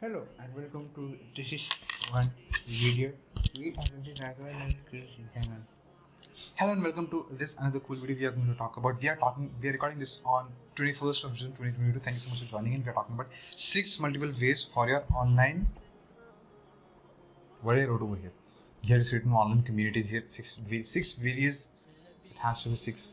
Hello and welcome to this is one video. We are going to talk about channel. Hello and welcome to this another cool video we are going to talk about. We are recording this on 21st of June 2022. Thank you so much for joining in. We are talking about 6 multiple ways for your online. What I wrote over here. Here is written online communities here. Six various. It has to be six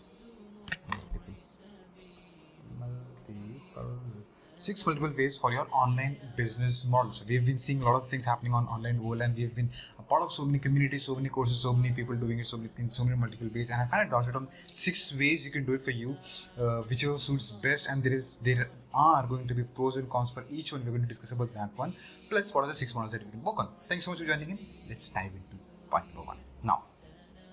multiple ways for your online business model. So we've been seeing a lot of things happening on online world, and we've been a part of so many communities, so many courses, so many people doing it, so many things, so many multiple ways. And I kind of dotted on 6 ways you can do it for you, whichever suits best. And there are going to be pros and cons for each one. We're going to discuss about that one. Plus, what are the 6 models that we can work on? Thanks so much for joining in. Let's dive into point number 1 now.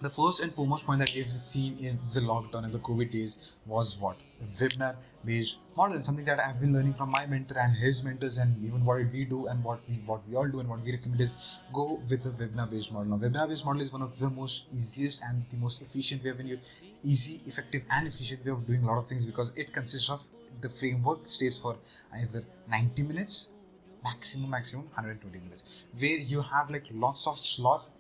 The first and foremost point that we've seen in the lockdown and the COVID days was what? Webinar based model, and something that I've been learning from my mentor and his mentors, and even what we do and what we all do and what we recommend is go with a webinar based model. Now, webinar based model is one of the most easiest and the most efficient way, easy, effective and efficient way of doing a lot of things, because it consists of the framework stays for either 90 minutes maximum 120 minutes, where you have like lots of slots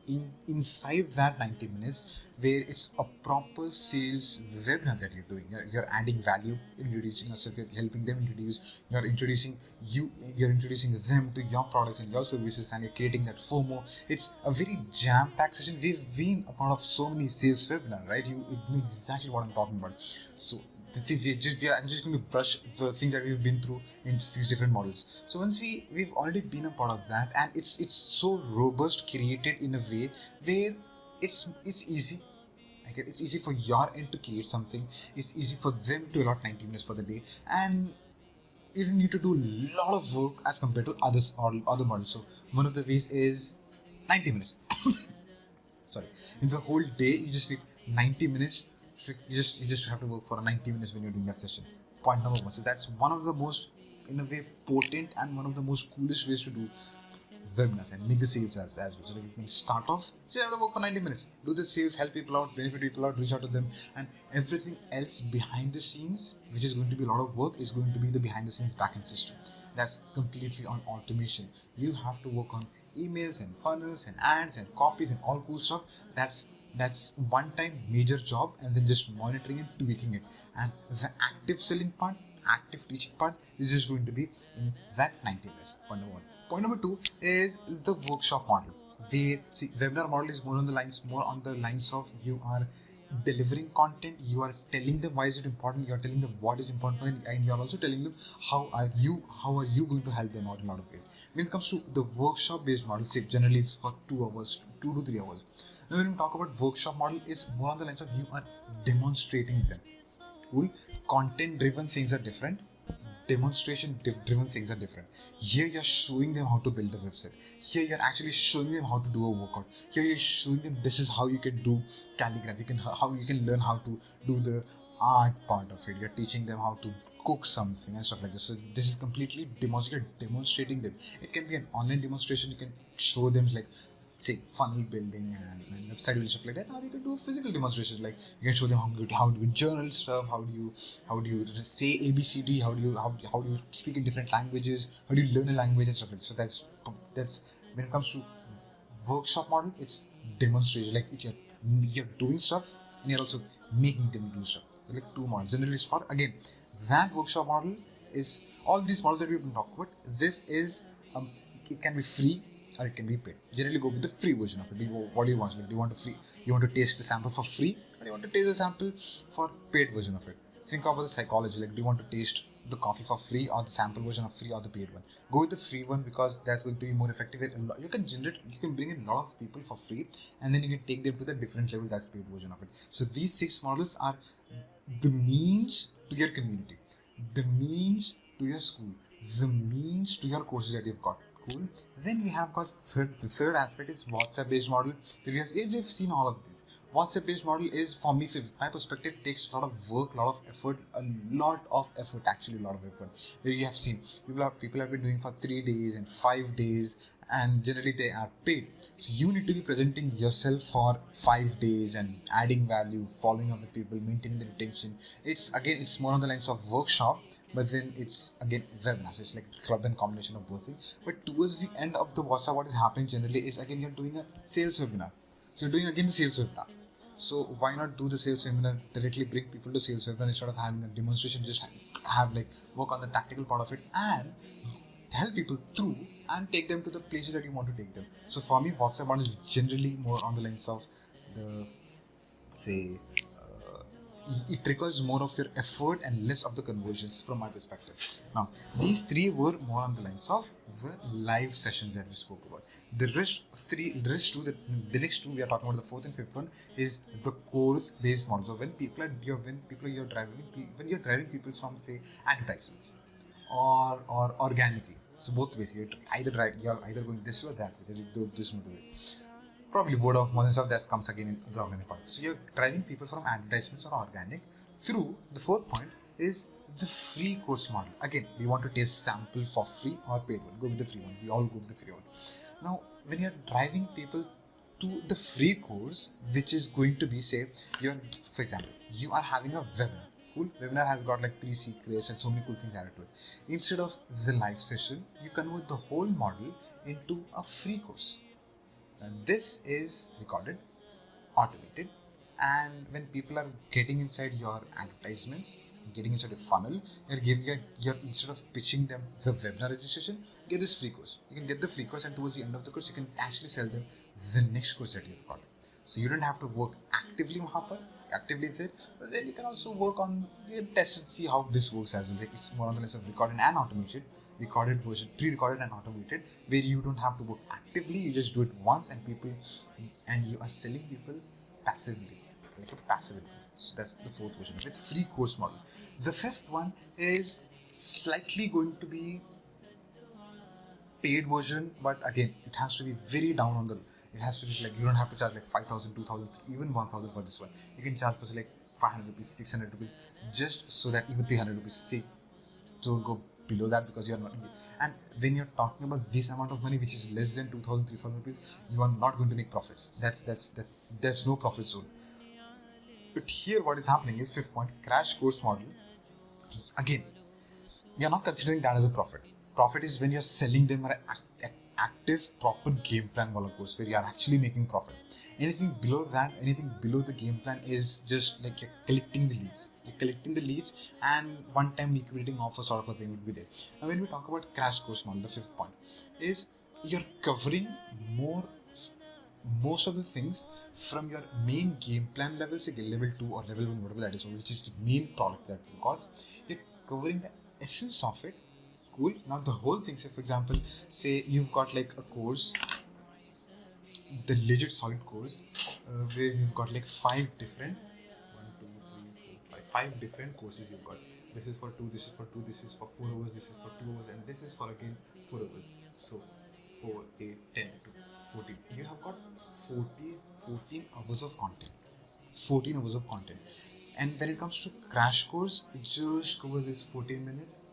inside that 90 minutes, where it's a proper sales webinar that you're doing. You're adding value, introducing yourself, you're helping them introduce, you're introducing them to your products and your services, and you're creating that FOMO. It's a very jam-packed session. We've been a part of so many sales webinars, right? You know exactly what I'm talking about. So the things I'm just going to brush the things that we've been through in 6 different models. So once we've already been a part of that, and it's so robust, created in a way where it's easy. Okay, it's easy for your end to create something. It's easy for them to allot 90 minutes for the day, and you don't need to do a lot of work as compared to others or other models. So one of the ways is 90 minutes. Sorry, in the whole day you just need 90 minutes. You just have to work for 90 minutes when you're doing that session. Point number 1. So that's one of the most, in a way, potent and one of the most coolest ways to do webinars and make the sales as well. So you can start off, just have to work for 90 minutes, do the sales, help people out, benefit people out, reach out to them, and everything else behind the scenes, which is going to be a lot of work, is going to be the behind the scenes backend system. That's completely on automation. You have to work on emails and funnels and ads and copies and all cool stuff. That's one time major job, and then just monitoring and tweaking it. And the active selling part, active teaching part is just going to be in that 90 minutes. Point number 1. Point number 2 is the workshop model, where webinar model is more on the lines of you are delivering content, you are telling them why is it important, you are telling them what is important for them, and you are also telling them how are you going to help them out in a lot of ways. When it comes to the workshop based model, generally it's for 2 hours, 2 to 3 hours. Now when we talk about workshop model, it's more on the lines of you are demonstrating them. Cool. Content driven things are different, demonstration driven things are different. Here you're showing them how to build a website. Here you're actually showing them how to do a workout. Here you're showing them this is how you can do calligraphy, how you can learn how to do the art part of it. You're teaching them how to cook something and stuff like this. So this is completely demonstrating them. It can be an online demonstration. You can show them like, say, funnel building and website building, stuff like that, or you can do a physical demonstration, like you can show them how do you journal stuff, how do you say ABCD, how do you speak in different languages, how do you learn a language and stuff like that. So that's when it comes to workshop model, it's demonstration, like you're doing stuff and you're also making them do stuff. They're like 2 models. Generally it's for, again, that workshop model is all these models that we've been talking about. This is it can be free or it can be paid. Generally go with the free version of it. What do you want? Like, do you want you want to taste the sample for free, or do you want to taste the sample for paid version of it? Think about the psychology. Like, do you want to taste the coffee for free, or the sample version of free, or the paid one? Go with the free one, because that's going to be more effective. You can bring in a lot of people for free, and then you can take them to the different level. That's paid version of it. So these 6 models are the means to your community, the means to your school, the means to your courses that you've got. Cool. Then we have got the third aspect is WhatsApp based model. Because we've seen all of this. WhatsApp based model is, for me, from my perspective, takes a lot of work, a lot of effort, actually a lot of effort. Where you have seen people have been doing for 3 days and 5 days, and generally they are paid. So you need to be presenting yourself for 5 days and adding value, following up with people, maintaining the retention. It's more on the lines of workshop, but then it's again webinar. So it's like a club and combination of both things. But towards the end of the WhatsApp, what is happening generally is again you're doing a sales webinar. So you're doing again the sales webinar. So why not do the sales webinar directly, bring people to sales webinar instead of having a demonstration? Just have like work on the tactical part of it and help people through and take them to the places that you want to take them. So for me, WhatsApp model is generally more on the lines of the say it requires more of your effort and less of the conversions from my perspective. Now, these three were more on the lines of the live sessions that we spoke about. The rest two, the next two we are talking about, the fourth and fifth one is the course-based model. So when you're driving people from say advertisements or organically. So both ways, you're either going this way or that way. This way. Probably word of mouth and stuff that comes again in the organic part. So you're driving people from advertisements or organic through. The fourth point is the free course model. Again, we want to taste sample for free or paid one. Go with the free one. We all go with the free one. Now, when you're driving people to the free course, which is going to be say, for example, you are having a webinar. Cool. Webinar has got like 3 secrets and so many cool things added to it. Instead of the live session, you convert the whole model into a free course. And this is recorded, automated, and when people are getting inside your advertisements, getting inside a funnel, you're instead of pitching them the webinar registration, get this free course. You can get the free course, and towards the end of the course, you can actually sell them the next course that you've got. So you don't have to work actively there, but then you can also work on test and see how this works as well. Like it's more on the lines of recorded and automated, recorded version, pre-recorded and automated, where you don't have to work actively, you just do it once and you are selling people passively, like a passive income. So that's the fourth version of it, free course model. The fifth one is slightly going to be paid version, but again it has to be very down on the, it has to be like you don't have to charge like 5,000, 2,000, even 1,000 for this one. You can charge for like 500 rupees, 600 rupees, just so that even 300 rupees, say, don't go below that because you're not, and when you're talking about this amount of money which is less than 2,000, 3,000 rupees, you are not going to make profits. There's no profit zone. But here what is happening is fifth point, crash course model. Again, we are not considering that as a profit. Profit is when you're selling them an active, proper game plan wala course where you are actually making profit. Anything below that, anything below the game plan is just like you're collecting the leads. You're collecting the leads and one-time liquidating offer sort of a thing would be there. Now, when we talk about crash course model, the fifth point is you're covering most of the things from your main game plan level, say level 2 or level 1, whatever that is, which is the main product that you got. You're covering the essence of it. Cool. Now the whole thing, say for example, say you've got like a course, the legit solid course, where you've got like 5 different, 5 different courses you've got. This is for 2, this is for 2, this is for 4 hours, this is for 2 hours, and this is for again 4 hours. So 4, 8, 10 to 14. You have got 14 hours of content. 14 hours of content. And when it comes to crash course, it just covers this 14 minutes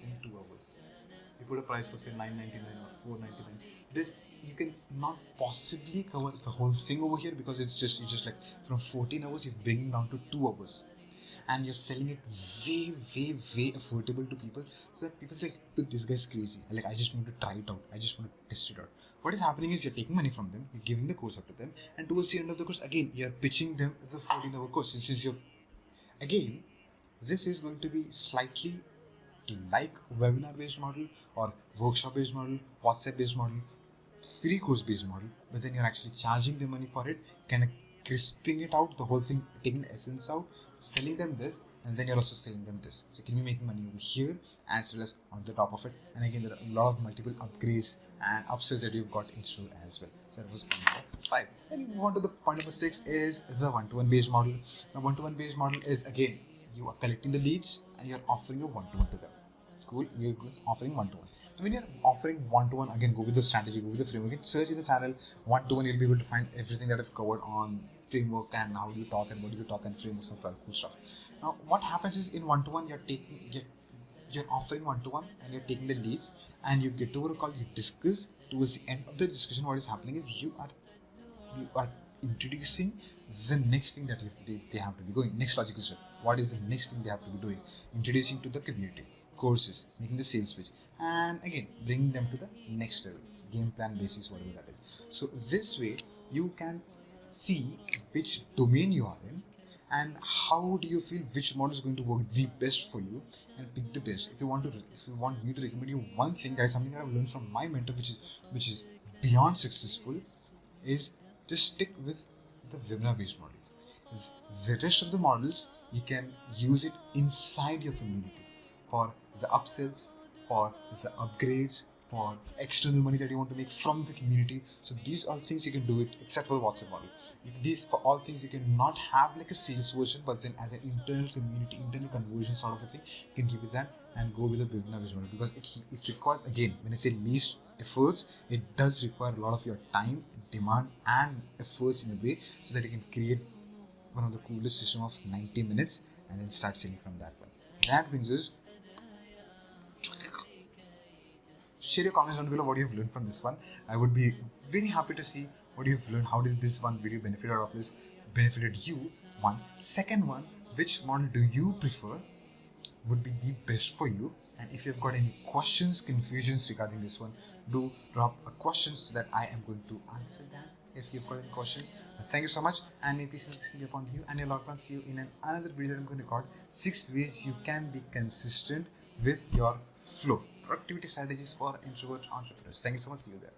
in 2 hours. You put a price for say $9.99 or $4.99. This you can not possibly cover the whole thing over here because it's just like from 14 hours you're bringing down to 2 hours. And you're selling it way affordable to people, so that people say, look, this guy's crazy. Like, I just want to try it out. I just want to test it out. What is happening is you're taking money from them, you're giving the course up to them, and towards the end of the course, again, you're pitching them the 14-hour course. Since you're, again, this is going to be slightly like webinar-based model or workshop-based model, WhatsApp-based model, free course-based model, but then you're actually charging the money for it, kind of crisping it out, the whole thing, taking the essence out, selling them this, and then you're also selling them this. So you can be making money over here as well as on the top of it. And again, there are a lot of multiple upgrades and upsells that you've got in store as well. So that was point number 5. And you move on to the point number 6 is the one-to-one based model. Now, one-to-one based model is again, you are collecting the leads and you're offering a one-to-one to them. Cool, you're offering one-to-one. When you're offering one-to-one, again, go with the strategy, go with the framework. You can search in the channel one-to-one, you'll be able to find everything that I've covered on framework and how do you talk and what do you talk and frameworks and cool stuff. Now, what happens is in one-to-one, you're offering one-to-one and you're taking the leads and you get over a call, you discuss. Towards the end of the discussion, what is happening is you are introducing the next thing that they have to be going, next logical step. What is the next thing they have to be doing? Introducing to the community. courses, making the sales pitch, and again bringing them to the next level, game plan basis, whatever that is. So this way you can see which domain you are in and how do you feel which model is going to work the best for you, and pick the best. If you want me to recommend you one thing, that is something that I've learned from my mentor, which is beyond successful, is just stick with the webinar based model. The rest of the models, you can use it inside your community for the upsells, for the upgrades, for external money that you want to make from the community. So these are things you can do it except for the WhatsApp model. These for all things you cannot have like a sales version, but then as an internal community, internal conversion sort of a thing, you can keep it that and go with the webinar based model, because it requires, again, when I say least efforts, it does require a lot of your time, demand, and efforts in a way, so that you can create one of the coolest system of 90 minutes and then start selling from that one. That brings us, share your comments down below what you've learned from this one. I would be very happy to see what you've learned. How did this one video benefit out of this? Benefited you? One. Second one, which model do you prefer would be the best for you? And if you've got any questions, confusions regarding this one, do drop a question so that I am going to answer that. If you've got any questions, thank you so much, and maybe see upon you and your loved ones. See you in another video that I'm going to record. 6 ways you can be consistent with your flow. Productivity strategies for introvert entrepreneurs. Thank you so much. See you there.